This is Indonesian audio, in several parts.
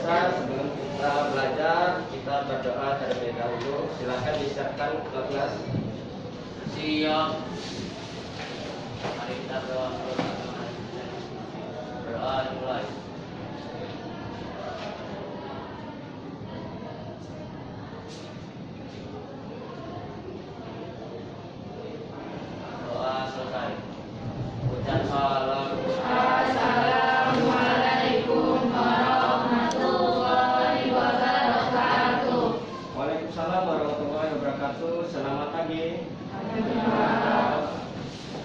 biasa sebelum kita belajar kita berdoa terlebih dahulu. Silakan disiapkan kelas. Siap. Mari kita berdoa. Berdoa dimulai. Doa selesai. Ucap salam. Assalamualaikum warahmatullahi wabarakatuh. Waalaikumsalam warahmatullahi wabarakatuh. Selamat pagi.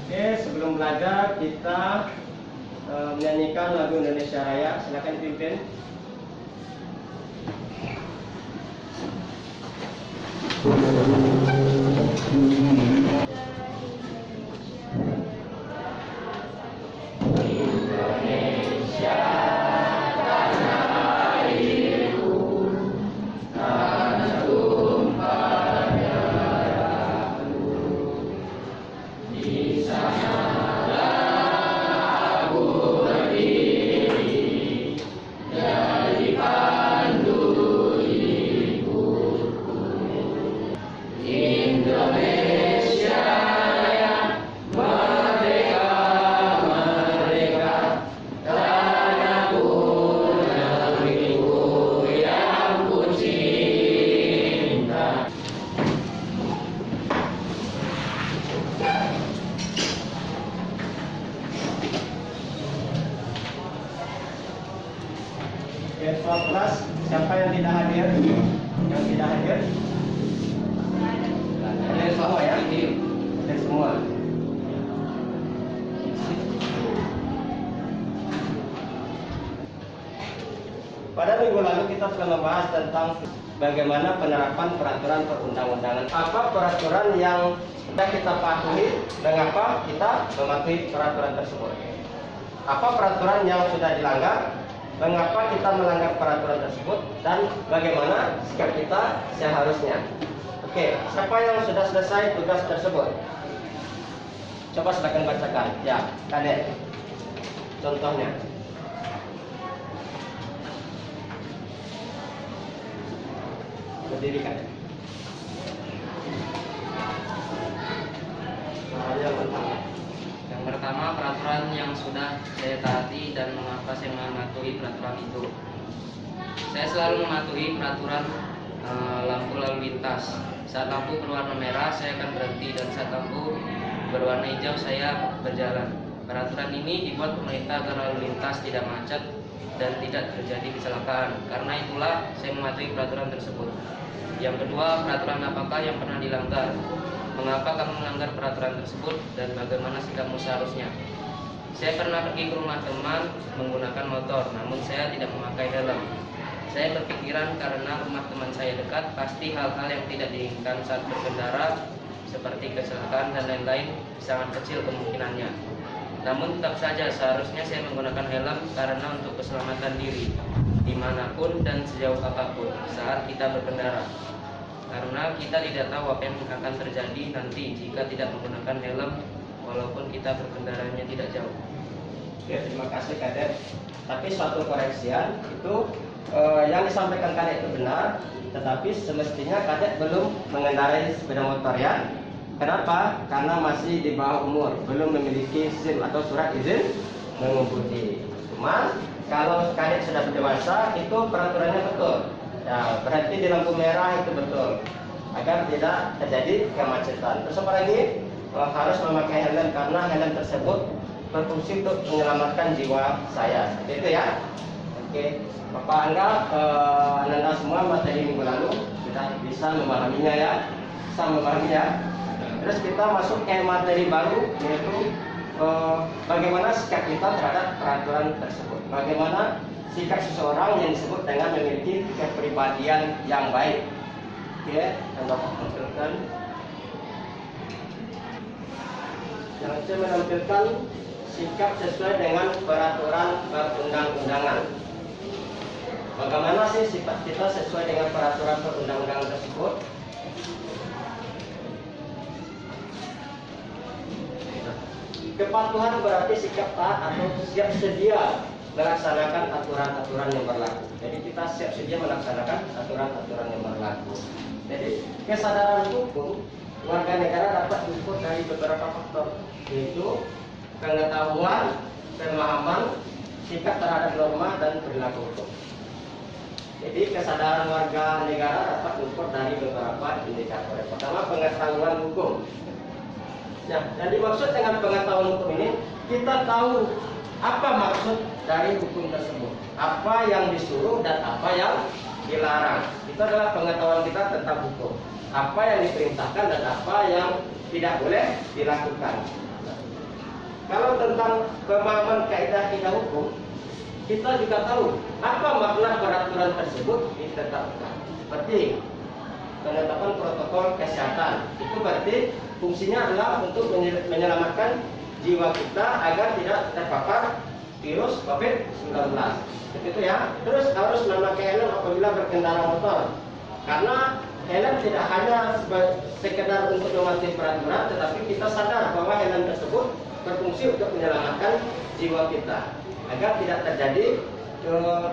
Oke, sebelum belajar kita menyanyikan lagu Indonesia Raya. Silakan dipimpin. Soal kelas, siapa yang tidak hadir? Yang tidak hadir? Hadir semua ya? Hadir semua. Pada minggu lalu kita telah membahas tentang bagaimana penerapan peraturan perundang-undangan. Apa peraturan yang sudah kita patuhi dan apa kita mematuhi peraturan tersebut? Apa peraturan yang sudah dilanggar? Mengapa kita melanggar peraturan tersebut dan bagaimana sikap kita seharusnya? Oke, siapa yang sudah selesai tugas tersebut? Coba silakan bacakan. Ya, Kadek. Contohnya. Berdiri, Kadek. Yang pertama. Yang pertama, peraturan yang sudah saya taati dan mengapa saya mematuhi peraturan itu. Saya selalu mematuhi peraturan lampu lalu lintas. Saat lampu berwarna merah, saya akan berhenti, dan saat lampu berwarna hijau, saya berjalan. Peraturan ini dibuat pemerintah agar lalu lintas tidak macet dan tidak terjadi kecelakaan. Karena itulah saya mematuhi peraturan tersebut. Yang kedua, peraturan apakah yang pernah dilanggar? Mengapa kamu melanggar peraturan tersebut dan bagaimana sikapmu seharusnya? Saya pernah pergi ke rumah teman menggunakan motor, namun saya tidak memakai helm. Saya berpikiran karena rumah teman saya dekat, pasti hal-hal yang tidak diinginkan saat berkendara seperti kecelakaan dan lain-lain sangat kecil kemungkinannya. Namun tetap saja seharusnya saya menggunakan helm karena untuk keselamatan diri dimanapun dan sejauh apapun saat kita berkendara. Karena kita tidak tahu apa yang akan terjadi nanti jika tidak menggunakan helm walaupun kita berkendaranya tidak jauh. Oke, terima kasih Kadek. Tapi suatu koreksian itu yang disampaikan Kadek itu benar, tetapi semestinya Kadek belum mengendarai sepeda motor ya. Kenapa? Karena masih di bawah umur, belum memiliki SIM atau surat izin mengemudi. Cuma kalau Kadek sudah dewasa itu peraturannya betul. Ya, berhenti di lampu merah itu betul agar tidak terjadi kemacetan. Terus apa lagi? Harus memakai helm karena helm tersebut berfungsi untuk menyelamatkan jiwa saya. Seperti itu ya. Oke, Bapak anggap Anda semua materi minggu lalu sudah bisa memahaminya ya. Bisa memahaminya. Terus kita masuk ke materi baru yaitu bagaimana sikap kita terhadap peraturan tersebut. Bagaimana sikap seseorang yang disebut dengan memiliki kepribadian yang baik. Oke, Anda tampilkan. Yang saya menampilkan sikap sesuai dengan peraturan perundang-undangan. Bagaimana sih sifat kita sesuai dengan peraturan perundang-undangan tersebut? Kepatuhan berarti sikap taat atau siap sedia melaksanakan aturan-aturan yang berlaku. Jadi kita siap sedia melaksanakan aturan-aturan yang berlaku. Jadi kesadaran hukum warga negara dapat diukur dari beberapa faktor, yaitu pengetahuan, pemahaman, sikap terhadap norma dan perilaku hukum. Jadi kesadaran warga negara dapat diukur dari beberapa indikator. Pertama, pengetahuan hukum. Nah, yang dimaksud dengan pengetahuan hukum ini, kita tahu apa maksud dari hukum tersebut, apa yang disuruh dan apa yang dilarang. Itu adalah pengetahuan kita tentang hukum, apa yang diperintahkan dan apa yang tidak boleh dilakukan. Kalau tentang pemahaman kaidah-kaidah hukum, kita juga tahu apa makna peraturan tersebut ditetapkan. Seperti penetapan protokol kesehatan, itu berarti fungsinya adalah untuk menyelamatkan jiwa kita agar tidak terpapar virus COVID-19. Begitu ya. Terus harus memakai helm apabila berkendara motor, karena helm tidak hanya sekedar untuk mematuhi peraturan, tetapi kita sadar bahwa helm tersebut berfungsi untuk menyelamatkan jiwa kita agar tidak terjadi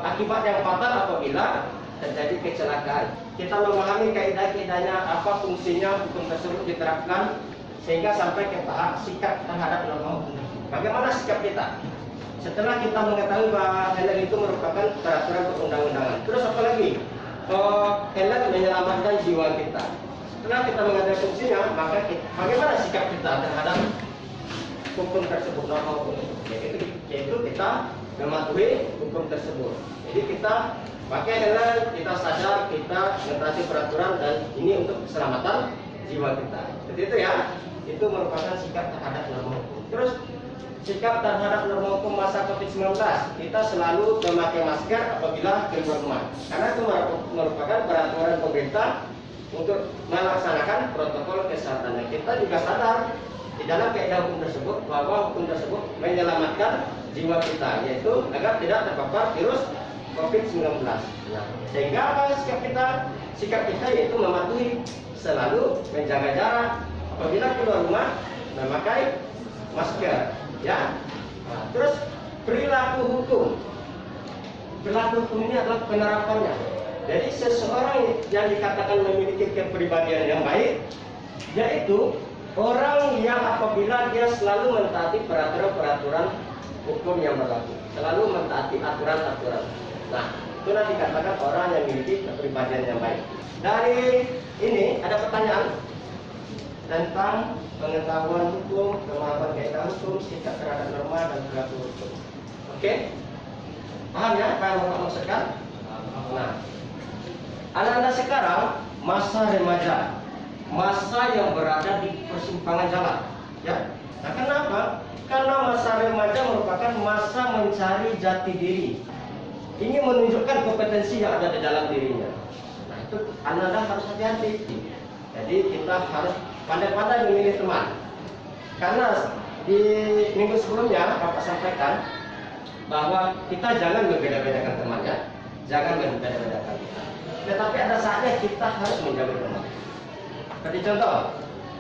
akibat yang fatal apabila terjadi kecelakaan. Kita memahami kaidah-kaidahnya, apa fungsinya hukum tersebut diterapkan, sehingga sampai ke tahap sikap terhadap norma hukum. Bagaimana sikap kita setelah kita mengetahui bahwa helm itu merupakan peraturan perundang-undangan? Terus apa lagi? Helm menyelamatkan jiwa kita. Setelah kita mengetahui fungsinya, maka bagaimana sikap kita terhadap hukum tersebut, norma hukum tersebut? Yaitu kita mematuhi hukum tersebut. Jadi kita pakai helm, kita sadar, kita mentaati peraturan, dan ini untuk keselamatan jiwa kita. Jadi itu ya, itu merupakan sikap terhadap norma hukum. Terus sikap terhadap norma hukum masa COVID-19, kita selalu memakai masker apabila keluar rumah, karena itu merupakan peraturan pemerintah untuk melaksanakan protokol kesehatan. Kita juga sadar di dalam kaidah hukum tersebut bahwa hukum tersebut menyelamatkan jiwa kita, yaitu agar tidak terpapar virus COVID-19. Sehingga apa sikap kita? Sikap kita yaitu mematuhi, selalu menjaga jarak, apabila keluar rumah memakai masker, ya. Terus perilaku hukum. Perilaku hukum ini adalah penerapannya. Jadi seseorang yang dikatakan memiliki kepribadian yang baik, yaitu orang yang apabila dia selalu mentaati peraturan-peraturan hukum yang berlaku, selalu mentaati aturan-aturan. Nah, itulah dikatakan orang yang memiliki kepribadian yang baik. Dari ini ada pertanyaan tentang pengetahuan hukum, pemahaman kaidah hukum, sikap terhadap norma dan perilaku hukum. Oke? Paham ya apa yang Bapak maksudkan? Nah, anak-anak sekarang masa remaja, masa yang berada di persimpangan jalan, ya. Nah, kenapa? Karena masa remaja merupakan masa mencari jati diri, ingin menunjukkan kompetensi yang ada di dalam dirinya. Nah, itu anak-anak harus hati-hati. Jadi kita harus pandai-pandai memilih teman. Karena di minggu sebelumnya Bapak sampaikan bahwa kita jangan membeda-bedakan temannya, jangan membeda-bedakan. Tetapi ada saatnya kita harus menjaga teman. Seperti contoh,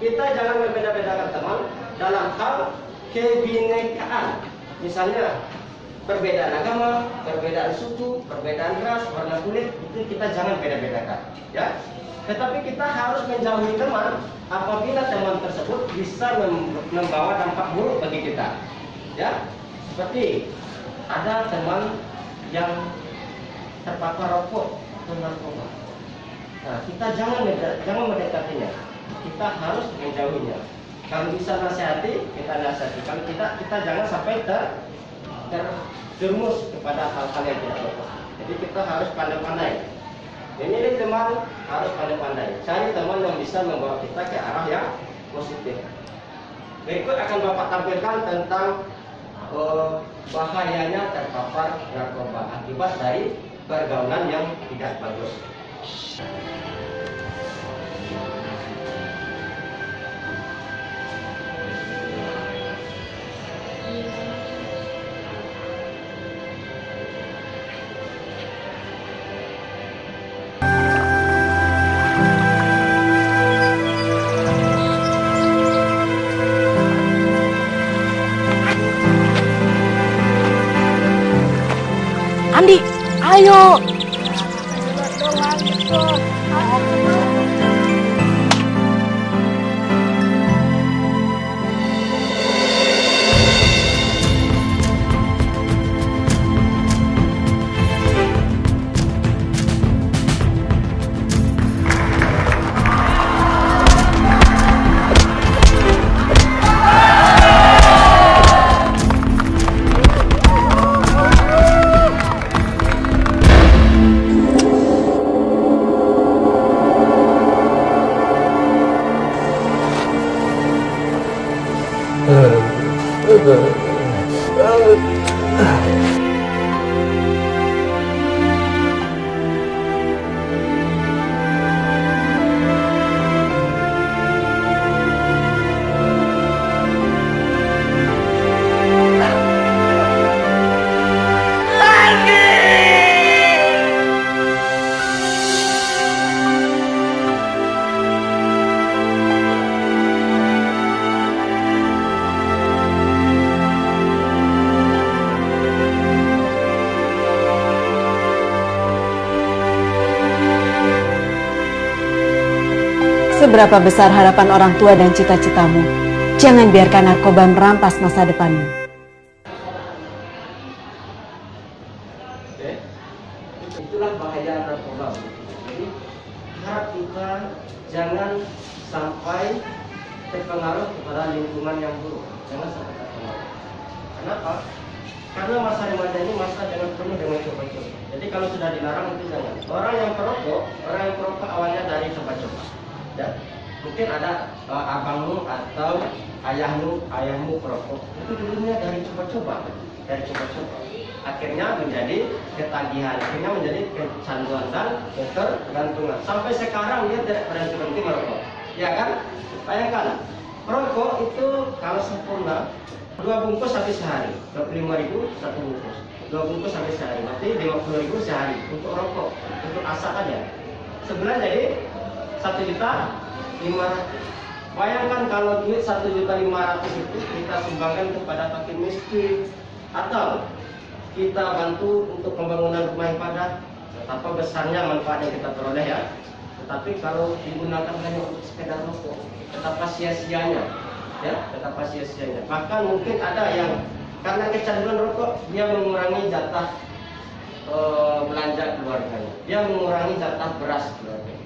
kita jangan membeda-bedakan teman dalam hal kebinekaan. Misalnya perbedaan agama, perbedaan suku, perbedaan ras, warna kulit, itu kita jangan beda-bedakan, ya. Tetapi kita harus menjauhi teman apabila teman tersebut bisa membawa dampak buruk bagi kita, ya. Seperti ada teman yang terpapar rokok atau narkoba. Nah, kita jangan mendekatinya, kita harus menjauhinya. Kalau bisa nasihati, kita nasihati. Kalau tidak, kita jangan sampai terjerumus kepada hal-hal yang tidak baik. Jadi kita harus pandai-pandai. Memilih teman harus pandai-pandai. Cari teman yang bisa membawa kita ke arah yang positif. Berikut akan Bapak tampilkan tentang bahayanya terpapar narkoba akibat dari pergaulan yang tidak bagus. Ayo. Seberapa besar harapan orang tua dan cita-citamu, jangan biarkan narkoba merampas masa depanmu. Oke. Itulah bahaya narkoba. Jadi harap kita jangan sampai terpengaruh kepada lingkungan yang buruk. Jangan sampai terpengaruh. Kenapa? Karena masa remaja ini masa dengan penuh dengan coba-coba. Jadi kalau sudah dilarang itu jangan. Orang yang perokok awalnya dari coba-coba. Ya, mungkin ada abangmu atau ayahmu perokok itu dulunya dari coba-coba, akhirnya menjadi ketagihan, akhirnya menjadi kecanduan dan ketergantungan. Sampai sekarang dia tidak berhenti merokok, ya kan? Bayangkan, perokok itu kalau sempurna 2 bungkus habis sehari, 25.000 1 bungkus, 2 bungkus habis sehari, berarti 50.000 sehari untuk rokok, untuk asap aja. Sebulan jadi 1.500.000. Bayangkan kalau duit 1.500.000 itu kita sumbangkan kepada fakir miskin atau kita bantu untuk pembangunan rumah ibadah, betapa besarnya manfaat yang kita peroleh ya. Tetapi kalau digunakan hanya untuk sekedar rokok, betapa sia-sianya ya, betapa sia-sianya. Bahkan mungkin ada yang karena kecanduan rokok dia mengurangi jatah belanja keluarganya, dia mengurangi jatah beras keluarganya,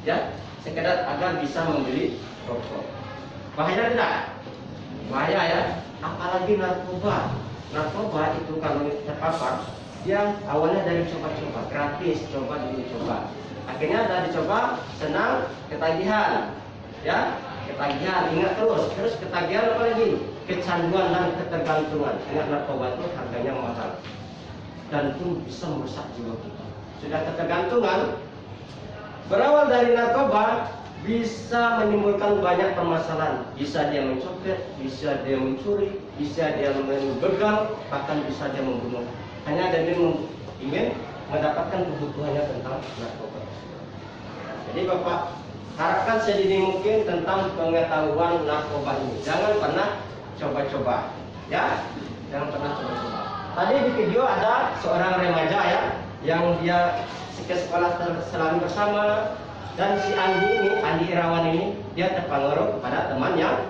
ya, sekedar agar bisa membeli rokok. Bahaya tidak? Bahaya ya. Apalagi narkoba. Narkoba itu kalau terpapar, dia awalnya dari coba-coba, gratis, coba dulu coba. Akhirnya sudah dicoba, senang, ketagihan, ya, ketagihan. Ingat terus ketagihan apa lagi? Kecanduan dan ketergantungan. Ingat narkoba itu harganya mahal dan itu bisa merusak jiwa kita. Sudah ketergantungan. Berawal dari narkoba bisa menimbulkan banyak permasalahan. Bisa dia mencopet, bisa dia mencuri, bisa dia membegal, bahkan bisa dia membunuh. Hanya dia ingin mendapatkan kebutuhannya tentang narkoba. Jadi Bapak harapkan sedini mungkin tentang pengetahuan narkoba ini. Jangan pernah coba-coba, ya. Jangan pernah coba-coba. Tadi di video ada seorang remaja ya, yang dia ke sekolah selalu bersama, dan si Andi Irawan ini dia terpengaruh pada teman yang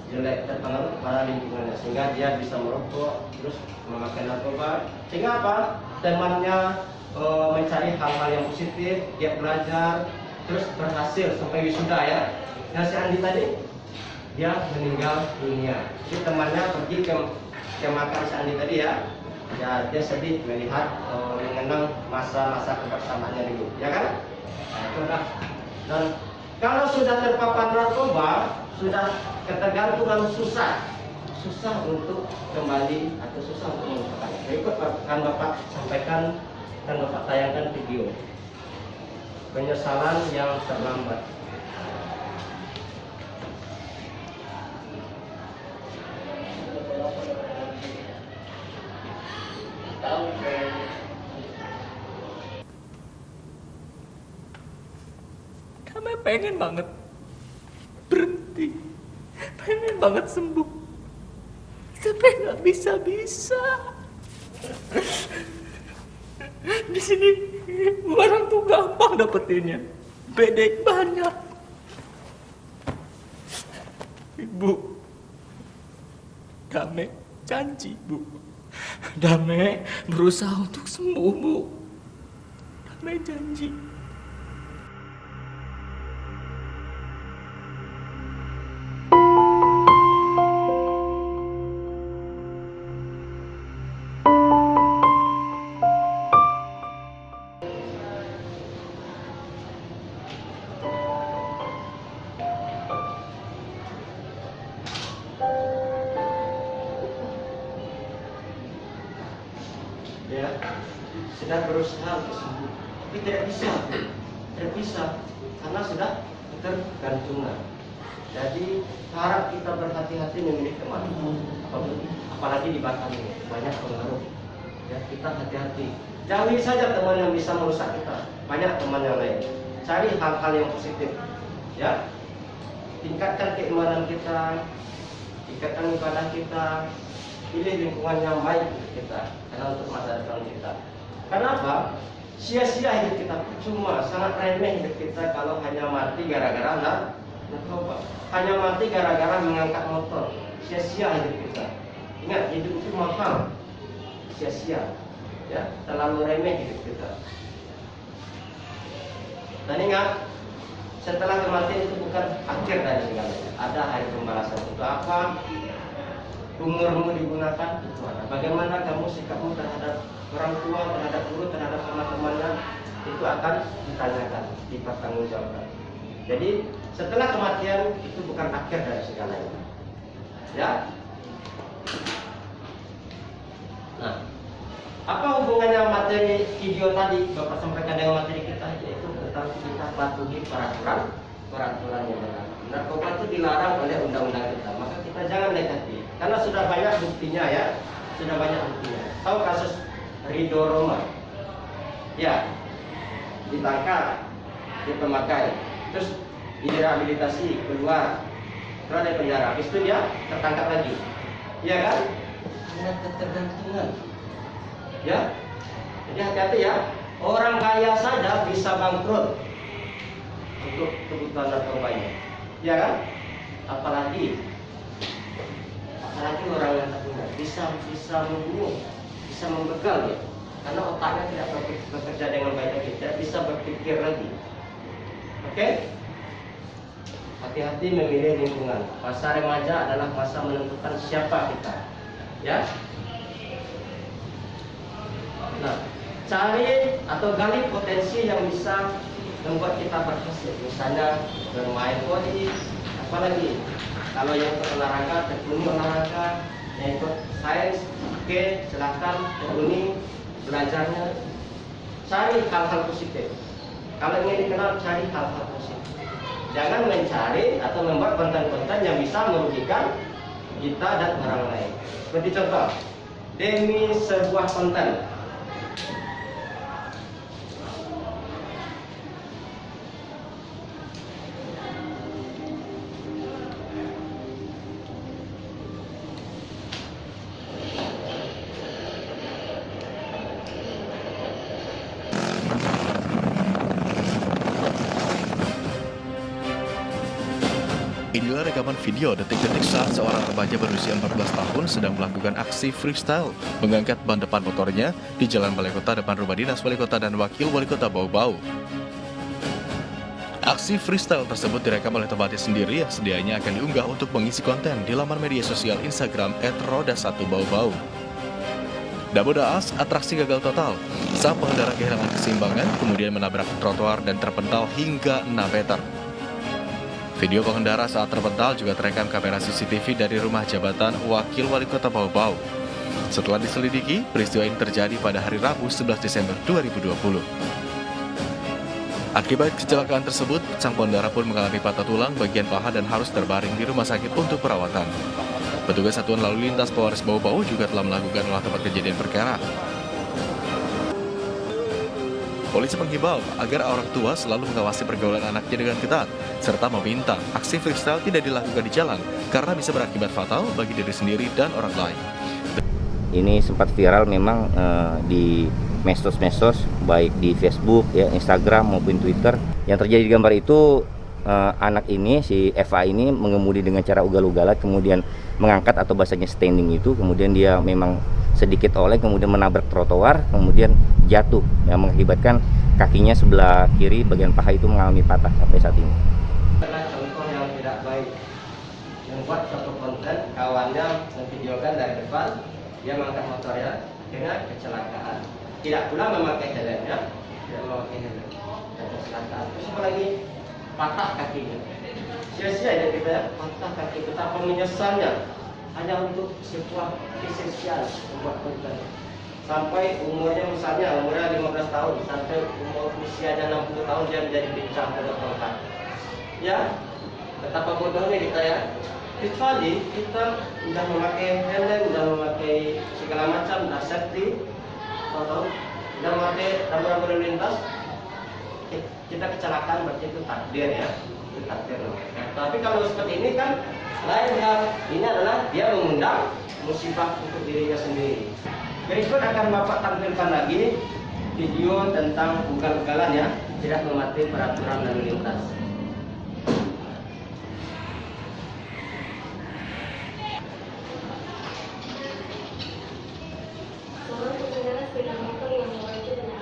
jelek, terpengaruh pada lingkungannya, sehingga dia bisa merokok terus memakai narkoba, sehingga apa, temannya mencari hal-hal yang positif, dia belajar terus berhasil sampai wisuda ya. Dan si Andi tadi dia meninggal dunia. Jadi temannya pergi ke makam si Andi tadi ya. Ya, dia sedih melihat mengenang masa-masa kebersamaannya dulu, ya kan? Nah, itu dah. Dan kalau sudah terpapar narkoba, sudah ketergantungan, susah untuk kembali atau susah untuk melupakan. Berikut akan Bapak sampaikan dan Bapak tayangkan video penyesalan yang terlambat. Kami pengen banget berhenti, pengen banget sembuh, tapi nggak bisa. Di sini barang tuh gampang dapetinnya. Bedek banyak. Ibu, Dame janji, Bu. Dame berusaha untuk sembuh, Bu. Dame janji. Ya, sedang berusaha untuk sembuh, tapi tidak bisa karena sudah ketergantungan. Jadi harap kita berhati-hati memilih teman, apalagi di Batam ini banyak pengaruh. Ya, kita hati-hati. Jauhi saja teman yang bisa merusak kita. Banyak teman yang lain. Cari hal-hal yang positif. Ya, tingkatkan keimanan kita, tingkatkan ibadah kita. Pilih lingkungan yang baik untuk kita, karena untuk masa depan kita. Kenapa? Sia-sia hidup kita, cuma sangat remeh hidup kita kalau hanya mati gara-gara narkoba, hanya mati gara-gara mengangkat motor. Sia-sia hidup kita. Ingat, hidup itu mahal. Sia-sia, ya, terlalu remeh hidup kita. Dan ingat, setelah kematian itu bukan akhir dari segalanya. Ada hari pembalasan. Untuk apa? Umurmu digunakan itu ada. Bagaimana kamu sikapmu terhadap orang tua, terhadap guru, terhadap teman-temannya, itu akan ditanyakan, dipertanggungjawabkan. Jadi setelah kematian itu bukan akhir dari segalanya. Ya. Nah, apa hubungannya materi video tadi Bapak sampaikan dengan materi kita, yaitu tentang kita patuhi peraturan yang benar. Narkoba itu dilarang oleh undang-undang kita, maka kita jangan dekati. Karena sudah banyak buktinya, ya, sudah banyak buktinya. Tahu kasus Ridho Roma? Ya, ditangkap, dia pemakai, terus direhabilitasi, keluar dari penjara. Habis itu dia tertangkap lagi, ya kan? Karena ketergantungan. Ya, jadi hati-hati ya. Orang kaya saja bisa bangkrut untuk kebutuhan narkobanya, ya kan? Apalagi orang yang tak punya bisa membunuh, bisa membegal ya, karena otaknya tidak bekerja dengan baik lagi, tidak bisa berpikir lagi. Oke? Hati-hati memilih lingkungan. Masa remaja adalah masa menentukan siapa kita, ya. Nah, cari atau gali potensi yang bisa membuat kita berhasil, misalnya bermain voli, apalagi kalau yang ikut olahraga, tekuni olahraga, yang ikut sains, oke, silakan tekuni belajarnya. Cari hal-hal positif. Kalau ingin dikenal, cari hal-hal positif. Jangan mencari atau membuat konten-konten yang bisa merugikan kita dan orang lain. Seperti contoh, demi sebuah konten, Inilah rekaman video detik-detik saat seorang remaja berusia 14 tahun sedang melakukan aksi freestyle mengangkat ban depan motornya di Jalan Balai Kota depan rumah dinas Wali Kota dan Wakil Wali Kota Bau-Bau. Aksi freestyle tersebut direkam oleh temannya sendiri yang sedianya akan diunggah untuk mengisi konten di laman media sosial Instagram @roda1baubau. Namun naas, atraksi gagal total. Sang pengendara kehilangan keseimbangan, kemudian menabrak trotoar dan terpental hingga 6 meter. Video pengendara saat terpental juga terekam kamera CCTV dari rumah jabatan Wakil Wali Kota Bau-Bau. Setelah diselidiki, peristiwa ini terjadi pada hari Rabu 11 Desember 2020. Akibat kecelakaan tersebut, sang pengendara pun mengalami patah tulang bagian paha dan harus terbaring di rumah sakit untuk perawatan. Petugas Satuan Lalu Lintas Polres Bau-Bau juga telah melakukan olah tempat kejadian perkara. Polisi menghimbau agar orang tua selalu mengawasi pergaulan anaknya dengan ketat, serta meminta aksi freestyle tidak dilakukan di jalan karena bisa berakibat fatal bagi diri sendiri dan orang lain. Ini sempat viral memang di medsos-medsos baik di Facebook, ya, Instagram maupun Twitter. Yang terjadi di gambar itu anak ini, si Eva ini mengemudi dengan cara ugal-ugalan, kemudian mengangkat atau bahasanya standing itu, kemudian dia memang sedikit oleng, kemudian menabrak trotoar, kemudian jatuh yang mengakibatkan kakinya sebelah kiri bagian paha itu mengalami patah sampai saat ini. Adalah contoh yang tidak baik, yang buat suatu konten kawannya memvideokan dari depan dia mengangkat motornya dengan kecelakaan, tidak pula memakai helmnya, tidak memakai helm dan kecelakaan. Terus apalagi patah kakinya, sia-sia ya kita ya, patah kaki, betapa menyesalnya hanya untuk sebuah esensial membuat konten. Sampai umurnya misalnya umurnya 15 tahun sampai umur usianya 60 tahun dia menjadi bincang tongkat. Ya, betapa bodohnya kita ya. Kecuali kita sudah memakai helm, sudah memakai segala macam, sudah safety, atau sudah memakai rambu-rambu lalu lintas, kita kecelakaan berarti itu takdir ya, itu takdir. Nah, tapi kalau seperti ini kan lain hal. Ini adalah dia mengundang musibah untuk dirinya sendiri. Berikut akan Bapak tampilkan lagi video tentang ugal-ugalan ya, tidak mematuhi peraturan lalu lintas. Seorang pengendara sepeda motor yang melaju dengan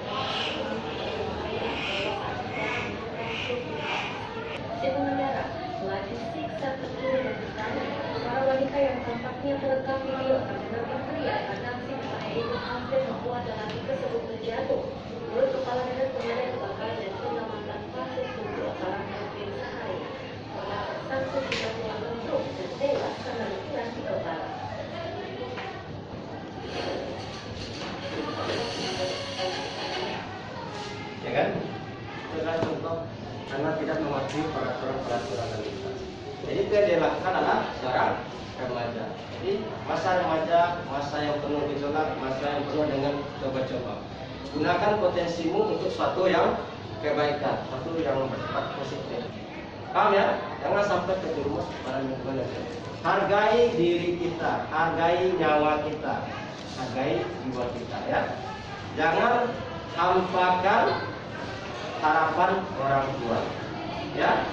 si pengendara melaju siksa tertulis dan bertanya. Seorang wanita yang tampaknya terekam video terdengar berteriak karena aksi berbahaya itu hampir membuat lelaki tersebut terjatuh. Mulut kepala dan pengendara kebakaran dan penyelamatan pasir untuk kalangan mobil sehari. Orang tersangkut sudah mulai lentur dan tewas karena letusan di kepala. Ya kan? Itu adalah contoh karena tidak mematuhi peraturan lalu lintas. Jadi itu yang dilakukan adalah seorang remaja. Jadi masa remaja, masa yang penuh gejolak, masa yang penuh dengan coba-coba. Gunakan potensimu untuk suatu yang kebaikan, suatu yang bersifat positif. Paham ya? Jangan sampai terjerumus pada lingkungan. Hargai diri kita, hargai nyawa kita, hargai jiwa kita ya. Jangan hampakan harapan orang tua ya,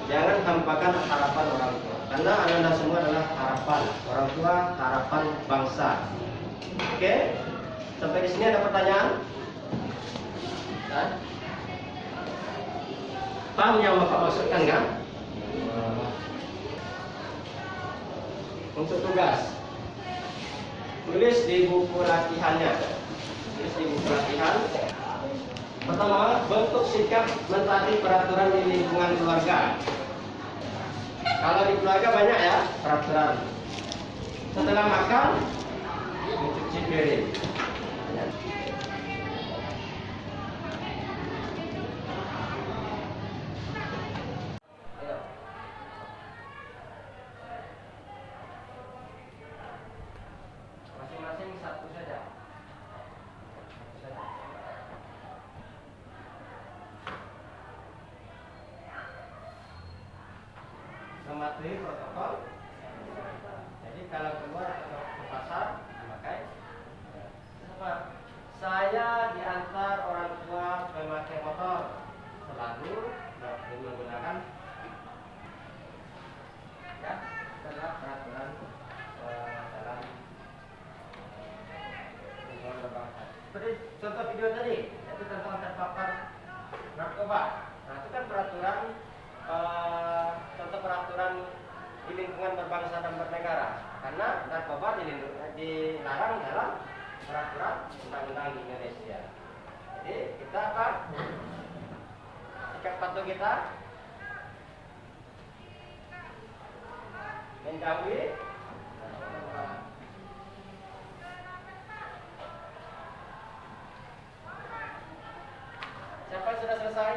jangan hampakan harapan orang tua karena anda semua adalah harapan orang tua, harapan bangsa. Oke, sampai di sini ada pertanyaan? Paham yang Bapak maksudkan kan? Untuk tugas tulis di buku latihannya. Tulis di buku latihan. Pertama, bentuk sikap mentaati peraturan di lingkungan keluarga. Kalau di keluarga banyak ya peraturan. Setelah makan, mencuci piring. Masing-masing satu saja. Mematuhi protokol. Jadi kalau keluar atau ke pasar memakai apa? Saya diantar orang tua memakai motor selalu menggunakan ya adalah peraturan dalam lingkungan berbangsa. Seperti contoh video tadi itu tentang terpapar narkoba. Nah itu kan peraturan contoh peraturan di lingkungan berbangsa dan bernegara karena narkoba dilarang dalam peraturan undang-undang di Indonesia. Jadi kita apa? Sikap patuh kita menjauhi siapa yang sudah selesai?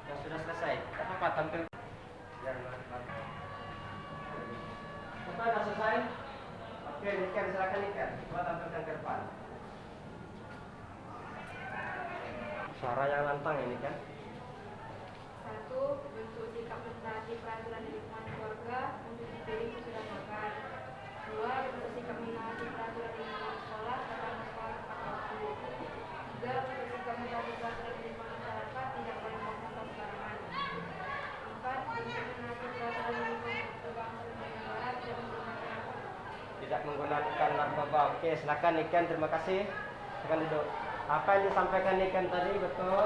Yang sudah selesai, apa tampil? Apa sudah selesai? Oke, Niken, silakan Niken. Coba tampilkan ke depan. Suara yang lantang ini kan? 1. Bentuk sikap mentaati peraturan di lingkungan keluarga, mencuci piring sesudah makan. 2. Bentuk sikap menaati peraturan menggunakan narkoba. Oke, silakan Niken, terima kasih. Silakan duduk. Apa yang disampaikan Niken tadi betul?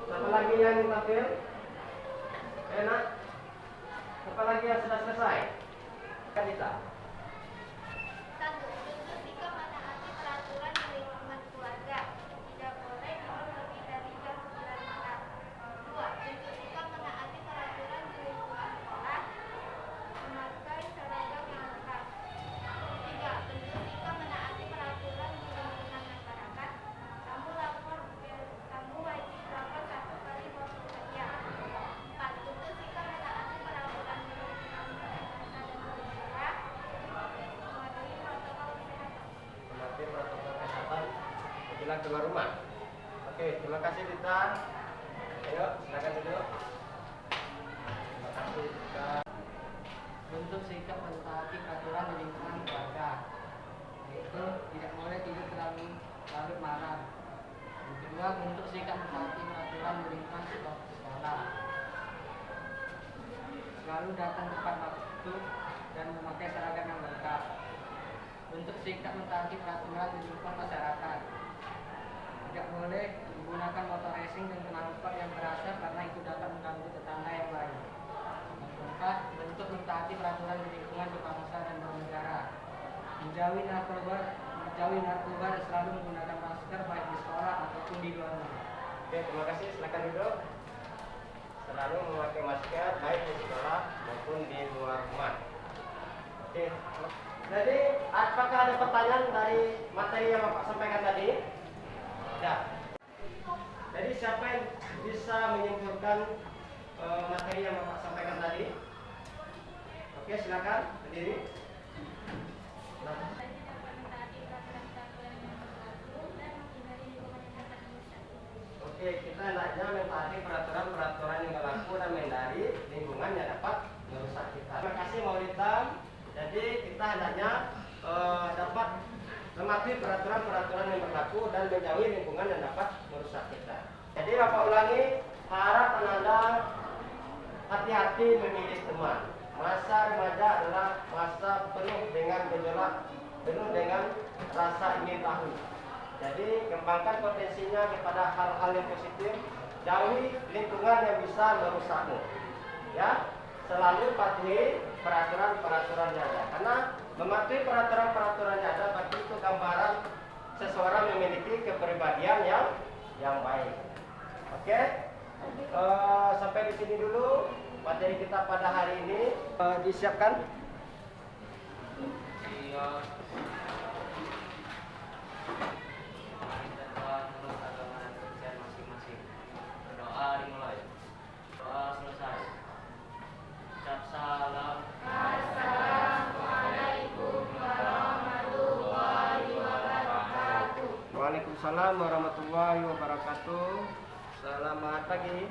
Satu lagi yang tampil? Enak? Apa lagi yang sudah selesai? Kanita. Satu, bentuk sikap menaati peraturan di lingkungan keluarga. Tidak boleh tidur lebih dari jam 9 malam. Dua, bentuk sikap menaati peraturan di lingkungan sekolah. Memakai seragam yang lengkap. Tiga, bentuk sikap menaati peraturan di lingkungan masyarakat. Kamu wajib lapor 1 kali waktu kerja. Empat, bentuk sikap menaati peraturan di lingkungan masyarakat dan negara. Mematuhi protokol kesehatan. Mematuhi protokol kesehatan menjelang keluar rumah. Oke, terima kasih Dita. Ayo, silakan duduk. Terima kasih Dita. Bentuk sikap mentaati peraturan di lingkungan keluarga, yaitu tidak boleh tidur terlalu larut malam. Yang kedua, bentuk sikap mentaati peraturan di lingkungan sekolah, selalu datang tepat waktu dan memakai seragam yang lengkap. Bentuk sikap mentaati peraturan di lingkungan masyarakat, tidak boleh menggunakan motor racing dan knalpot yang berasap karena itu dapat mengganggu tetangga yang lain. Yang keempat, bentuk mentaati peraturan di lingkungan berbangsa dan bernegara, menjauhi narkoba dan selalu menggunakan masker baik di sekolah ataupun di luar rumah. Oke, terima kasih. Silakan duduk. Selalu memakai masker baik di sekolah maupun di luar rumah. Oke. Jadi, apakah ada pertanyaan dari materi yang Bapak sampaikan tadi? Ya. Jadi, siapa yang bisa menyimpulkan materi yang Bapak sampaikan tadi? Oke, silakan berdiri. Oke, kita hendaknya mentaati peraturan-peraturan yang berlaku dan menghindari lingkungan yang dapat merusak kita. Terima kasih Maulita. Jadi kita hendaknya dapat mematuhi peraturan-peraturan yang berlaku dan menjauhi lingkungan yang dapat merusak kita. Jadi Bapak ulangi, harap Anda hati-hati memilih teman. Masa remaja adalah masa penuh dengan gejolak, penuh dengan rasa ingin tahu. Jadi kembangkan potensinya kepada hal-hal yang positif, jauhi lingkungan yang bisa merusakmu. Ya, selalu patuhi peraturan-peraturan yang ada. Karena mematuhi peraturan-peraturan yang ada berarti itu gambaran seseorang memiliki kepribadian yang baik. Oke, sampai di sini dulu materi kita pada hari ini. Disiapkan. Siap. Kita doa menurut agama dan kepercayaan masing-masing. Berdoa dimulai. Doa selesai. Ucap salam. Assalamualaikum warahmatullahi wabarakatuh. Waalaikumsalam warahmatullahi wabarakatuh. Selamat pagi.